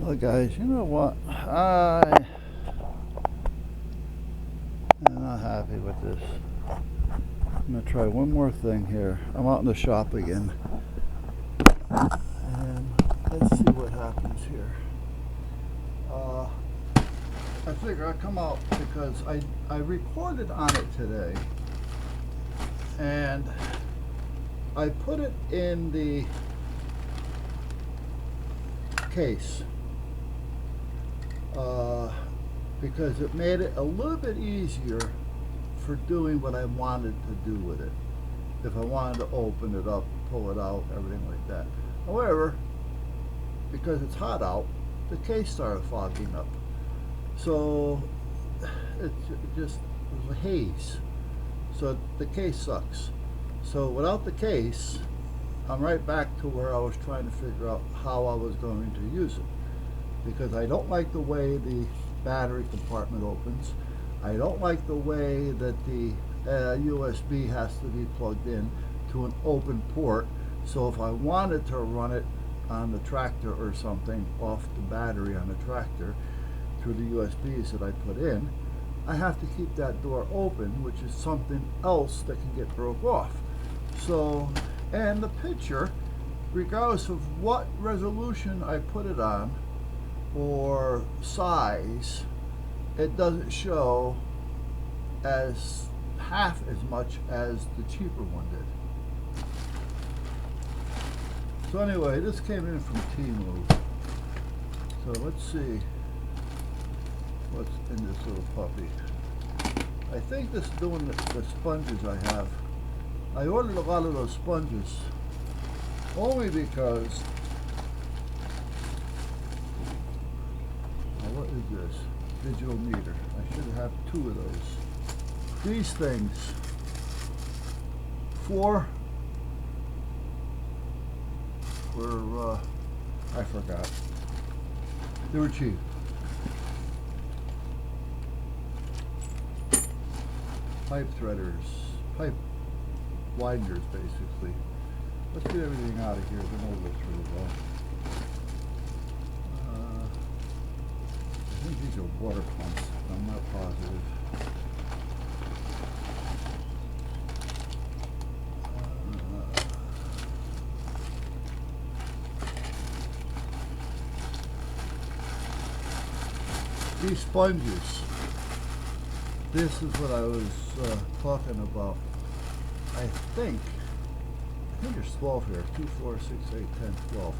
Well, guys, you know what? I am not happy with this. I'm going to try one more thing here. I'm out in the shop again. And let's see what happens here. I figure I come out because I recorded on it today. And I put it in the case. Because it made it a little bit easier for doing what I wanted to do with it. If I wanted to open it up, pull it out, everything like that. However, because it's hot out, the case started fogging up. So it just was a haze. So the case sucks. So without the case, I'm right back to where I was trying to figure out how I was going to use it. Because I don't like the way the battery compartment opens. I don't like the way that the USB has to be plugged in to an open port. So if I wanted to run it on the tractor or something off the battery on the tractor through the USBs that I put in, I have to keep that door open, which is something else that can get broke off. So, and the picture, regardless of what resolution I put it on or size, it doesn't show as half as much as the cheaper one did. So anyway, this came in from Temu. So let's see what's in this little puppy. I think this is doing the sponges I have. I ordered a lot of those sponges only because, what is this? Digital meter. I should have 2 of those. These things, 4 were, I forgot. They were cheap. Pipe threaders, pipe wideners basically. Let's get everything out of here, then we'll go through it. I think these are water pumps, but I'm not positive. These sponges, this is what I was talking about. I think there's 12 here, 2, 4, 6, 8, 10, 12.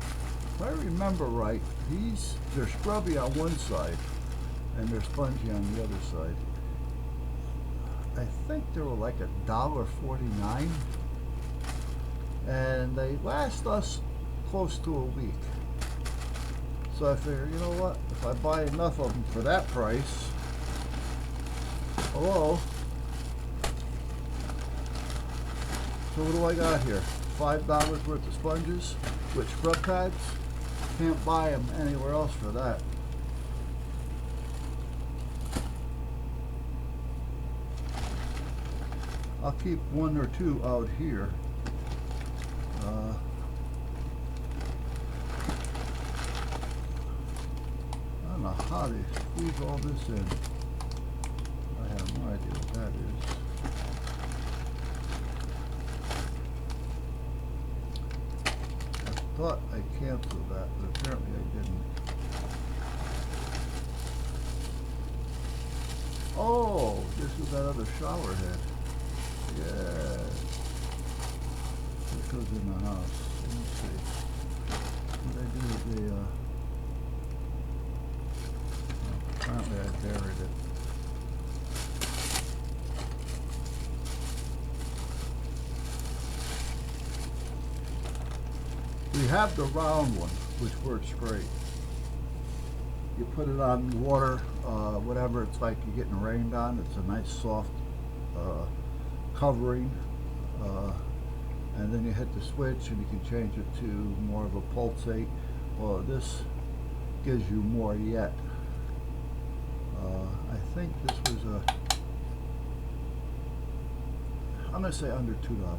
If I remember right, they're scrubby on one side and they're spongy on the other side. I think they were like $1.49, and they last us close to a week. So I figure, you know what, if I buy enough of them for that price, hello. So what do I got here? $5 worth of sponges with scrub pads. Can't buy them anywhere else for that. I'll keep 1 or 2 out here. I don't know how they squeeze all this in. I have no idea what that is. I thought I canceled that, but apparently I didn't. Oh, this is that other shower head. Yeah. This goes in the house. Let me see. What I do is apparently I buried it. We have the round one, which works great. You put it on water, whatever it's like you're getting rained on. It's a nice soft covering, and then you hit the switch and you can change it to more of a pulsate. Well, this gives you more yet. I think this was I'm going to say under $2.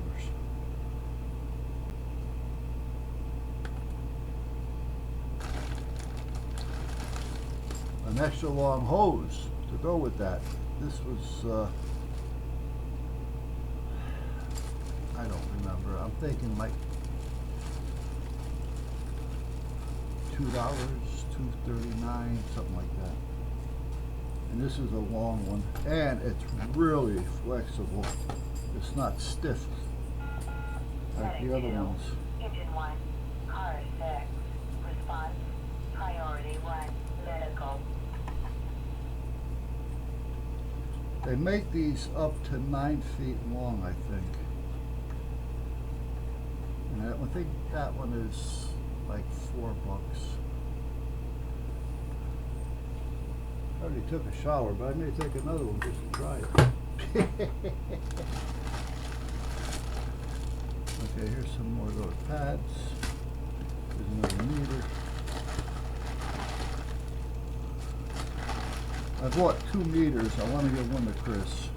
an extra long hose to go with that. This was, I don't remember. I'm thinking like $2, $2.39, something like that. And this is a long one, and it's really flexible. It's not stiff like the other ones. Engine 1, car 6, response, priority 1, medical. They make these up to 9 feet long, I think. And I think that one is like $4. I already took a shower, but I may take another one just to try it. Okay, here's some more of those pads. There's another meter. I bought 2 meters. I want to give one to Chris.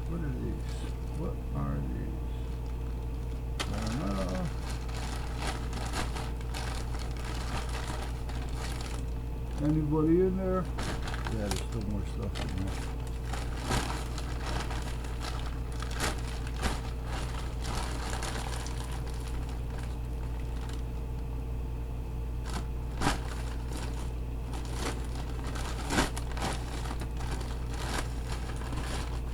What are these? What are these? I don't know. Anybody in there? Yeah, there's still more stuff in there.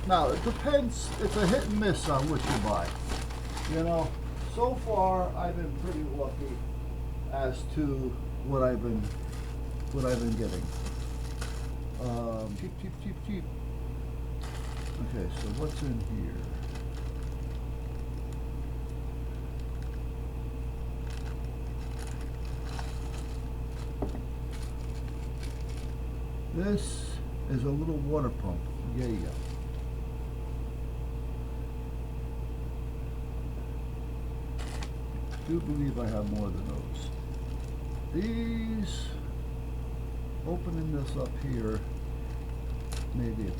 Now, it depends, it's a hit and miss on what you buy. You know, so far I've been pretty lucky as to what I've been getting. Cheap. Okay, so what's in here? This is a little water pump. Yeah. I do believe I have more than those. These, opening this up here, maybe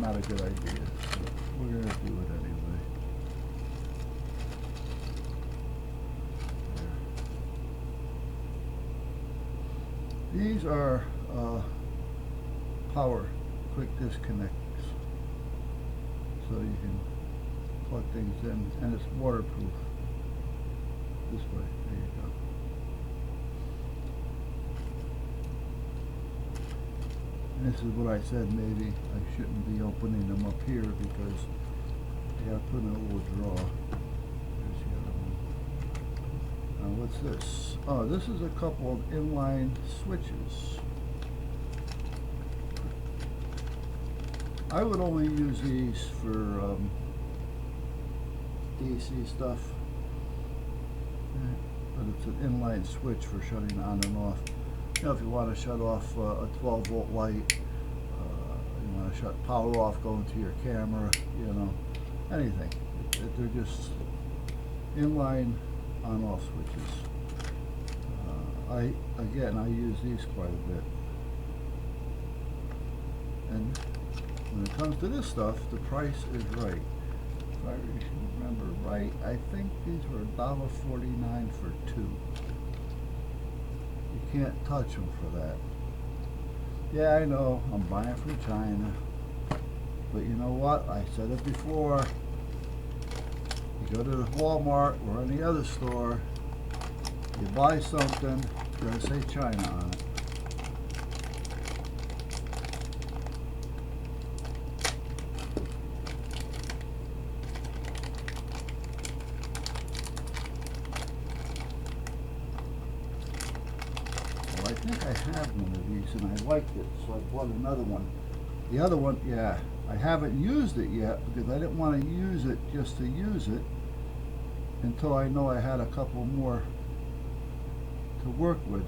not a good idea, so we're going to do it anyway. There. These are power quick disconnects, so you can plug things in, and it's waterproof. This way, there you go. And this is what I said, maybe I shouldn't be opening them up here because you gotta put in a little drawer. There's the other one. Now what's this? Oh, this is a couple of inline switches. I would only use these for DC stuff. But it's an inline switch for shutting on and off. You know, if you want to shut off a 12-volt light, you want to shut power off going to your camera, you know, anything. They're just inline on-off switches. I use these quite a bit. And when it comes to this stuff, the price is right. If I remember right, I think these were $1.49 for 2. You can't touch them for that. Yeah, I know, I'm buying from China. But you know what? I said it before. You go to the Walmart or any other store, you buy something, it's going to say China on it. I think I have one of these and I liked it, so I bought another one. The other one, yeah, I haven't used it yet because I didn't want to use it just to use it until I know I had a couple more to work with.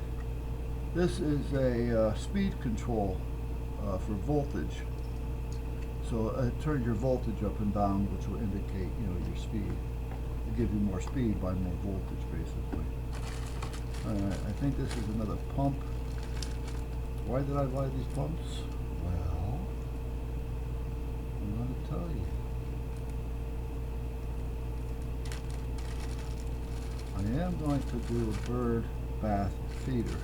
This is a speed control for voltage. So it turns your voltage up and down, which will indicate, you know, your speed. It'll give you more speed by more voltage, basically. I think this is another pump. Why did I buy these pumps? Well, I'm going to tell you. I am going to do a bird bath feeder.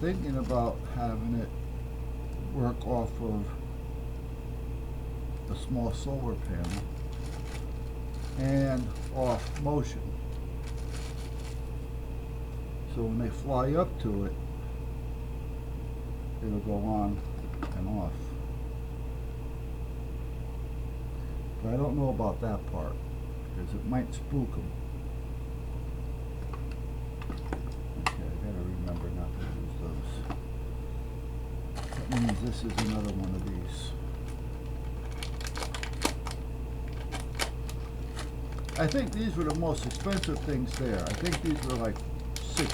thinking about having it work off of a small solar panel and off motion. So when they fly up to it, it'll go on and off. But I don't know about that part, because it might spook them. Okay, I gotta remember not to use those. That means this is another one of these. I think these were the most expensive things there. I think these were like $6.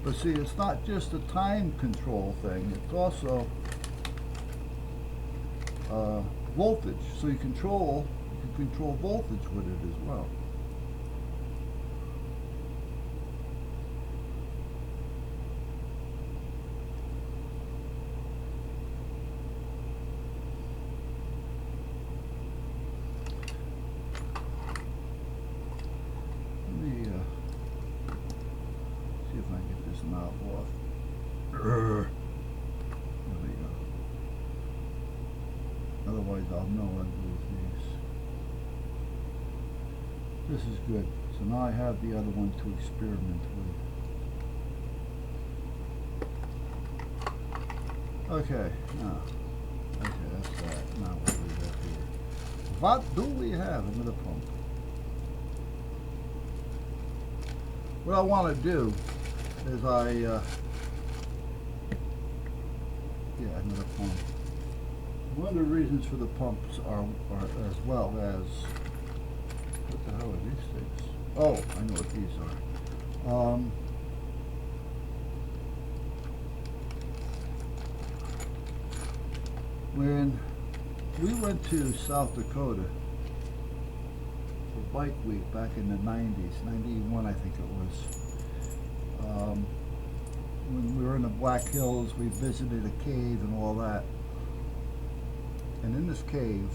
But see, it's not just a time control thing, it's also voltage. So you can control voltage with it as well. See if I can get this knob off. There we go. Otherwise I'll know what to do with these. This is good. So now I have the other one to experiment with. Okay, now. Okay, that's that. Now what do we got here? What do we have? Another pump. What I want to do is another pump. One of the reasons for the pumps are as well as, what the hell are these things? Oh, I know what these are. When we went to South Dakota for Bike Week back in the 90s, 91 I think it was, when we were in the Black Hills, we visited a cave and all that. And in this cave,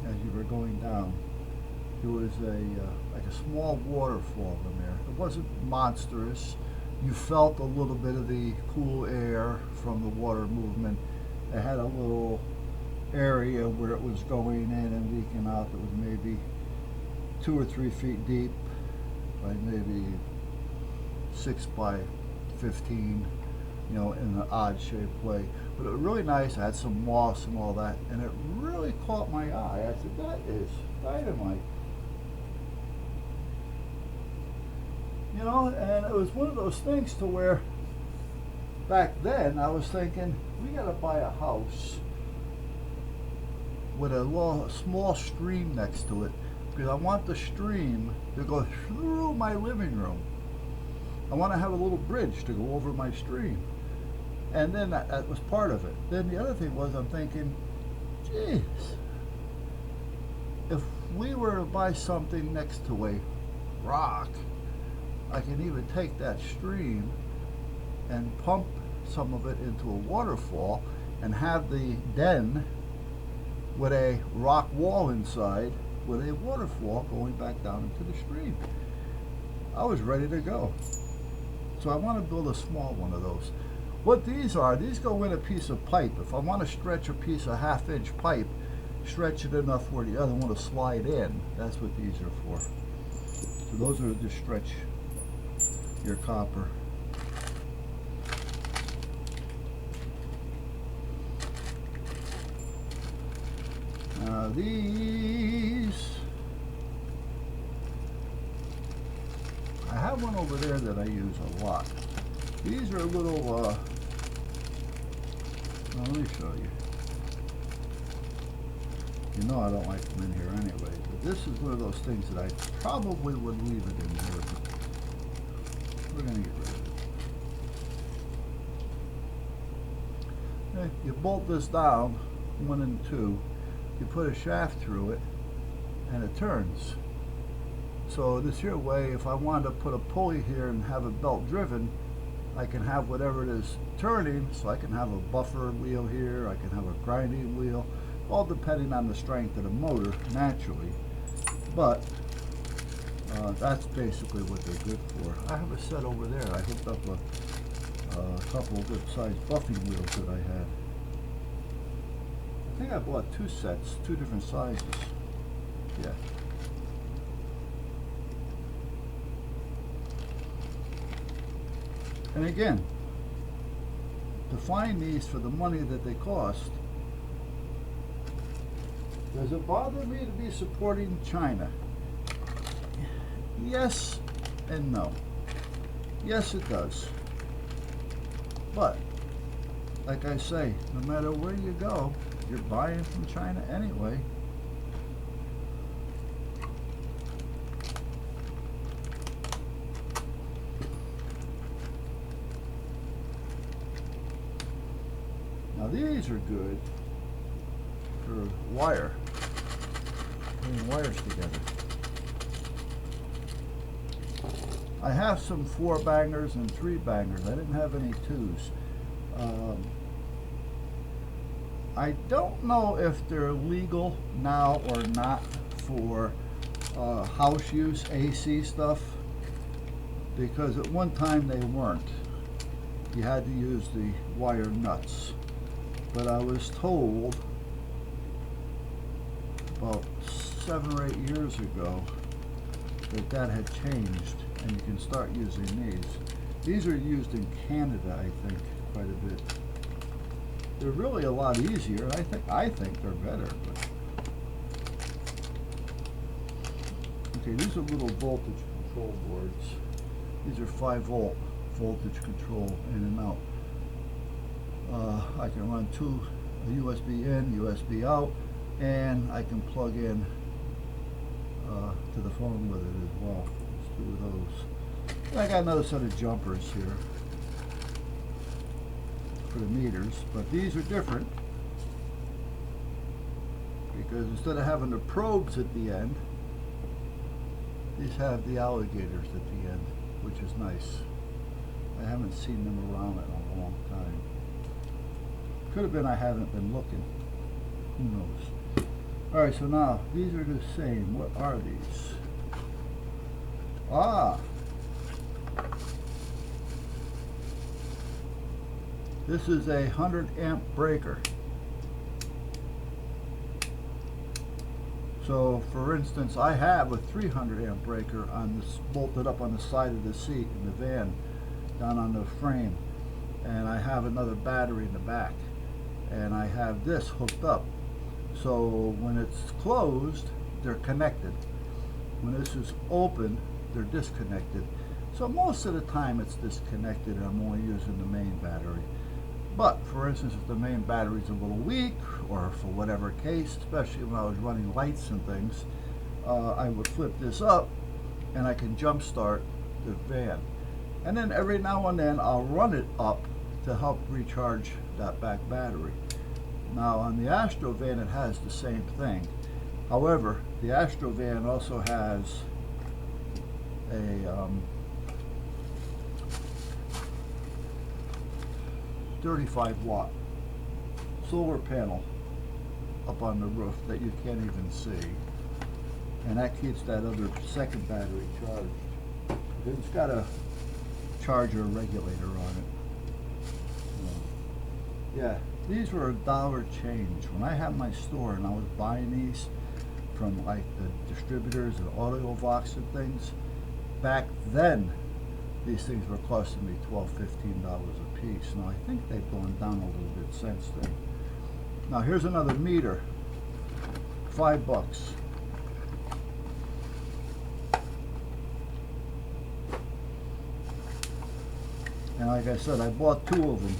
as you were going down, there was like a small waterfall in there. It wasn't monstrous. You felt a little bit of the cool air from the water movement. It had a little area where it was going in and leaking out that was maybe 2 or 3 feet deep, by maybe 6 by 15, you know, in an odd shaped way. But it was really nice. I had some moss and all that, and it really caught my eye. I said, that is dynamite. You know, and it was one of those things to where back then I was thinking, we gotta buy a house with a small stream next to it, because I want the stream to go through my living room. I want to have a little bridge to go over my stream. And then that was part of it. Then the other thing was, I'm thinking, geez, if we were to buy something next to a rock, I can even take that stream and pump some of it into a waterfall and have the den with a rock wall inside with a waterfall going back down into the stream. I was ready to go. So I want to build a small one of those. What these are, these go in a piece of pipe. If I want to stretch a piece of 1/2-inch pipe, stretch it enough where the other one will slide in. That's what these are for. So those are to stretch your copper. These, I have one over there that I use a lot. These are a little, well, let me show you. You know I don't like them in here anyway, but this is one of those things that I probably would leave it in here, but we're going to get rid of it. Okay, you bolt this down, 1 and 2. You put a shaft through it, and it turns. So this here way, if I wanted to put a pulley here and have it belt driven, I can have whatever it is turning, so I can have a buffer wheel here, I can have a grinding wheel, all depending on the strength of the motor, naturally. But That's basically what they're good for. I have a set over there. I hooked up a couple of good sized buffing wheels that I had. I think I bought two sets, two different sizes. Yeah. And again, to find these for the money that they cost, does it bother me to be supporting China? Yes and no. Yes, it does. But, like I say, no matter where you go, you're buying from China anyway. Now these are good for wire, putting wires together. I have some 4-bangers and 3-bangers. I didn't have any 2s. I don't know if they're legal now or not for house use AC stuff, because at one time they weren't. You had to use the wire nuts. But I was told about 7 or 8 years ago that had changed, and you can start using these. These are used in Canada, I think, quite a bit. They're really a lot easier. I think they're better. But. Okay, these are little voltage control boards. These are 5-volt voltage control in and out. I can run two USB in, USB out, and I can plug in to the phone with it as well. There's 2 of those. And I got another set of jumpers here for the meters, but these are different because instead of having the probes at the end, these have the alligators at the end, which is nice. I haven't seen them around in a long time. Could have been I haven't been looking. Who knows? Alright, so now these are the same. What are these? Ah! This is a 100-amp breaker. So, for instance, I have a 300-amp breaker on this, bolted up on the side of the seat in the van, down on the frame, and I have another battery in the back, and I have this hooked up. So when it's closed, they're connected. When this is open, they're disconnected. So most of the time it's disconnected and I'm only using the main battery. But for instance, if the main battery's a little weak, or for whatever case, especially when I was running lights and things, I would flip this up and I can jump start the van. And then every now and then I'll run it up to help recharge that back battery. Now on the Astrovan it has the same thing. However, the Astrovan also has a 35-watt solar panel up on the roof that you can't even see, and that keeps that other second battery charged. It's got a charger regulator on it. Yeah, these were $1 change. When I had my store and I was buying these from like the distributors and AudioVox and things, back then these things were costing me $12, $15 a piece. Now I think they've gone down a little bit since then. Now here's another meter, $5. And like I said, I bought 2 of them.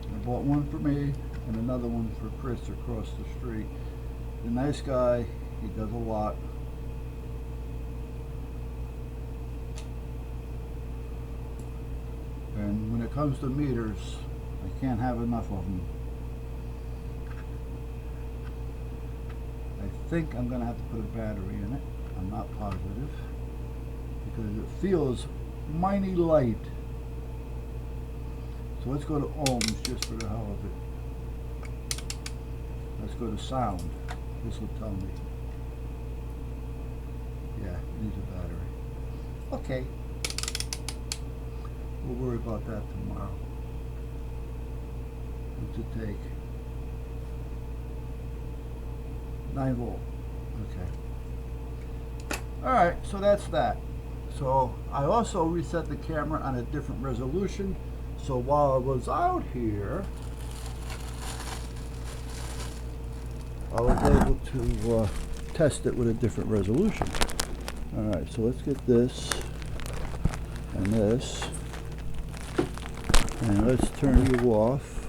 I bought one for me and another one for Chris across the street. The nice guy, he does a lot. And when it comes to meters, I can't have enough of them. I think I'm going to have to put a battery in it. I'm not positive, because it feels mighty light. So let's go to ohms just for the hell of it. Let's go to sound. This will tell me. Yeah, it needs a battery. Okay. We'll worry about that tomorrow. What's it take? 9 volt. Okay. Alright, so that's that. So I also reset the camera on a different resolution. So while I was out here, I was able to test it with a different resolution. Alright, so let's get this and this. And let's turn you off.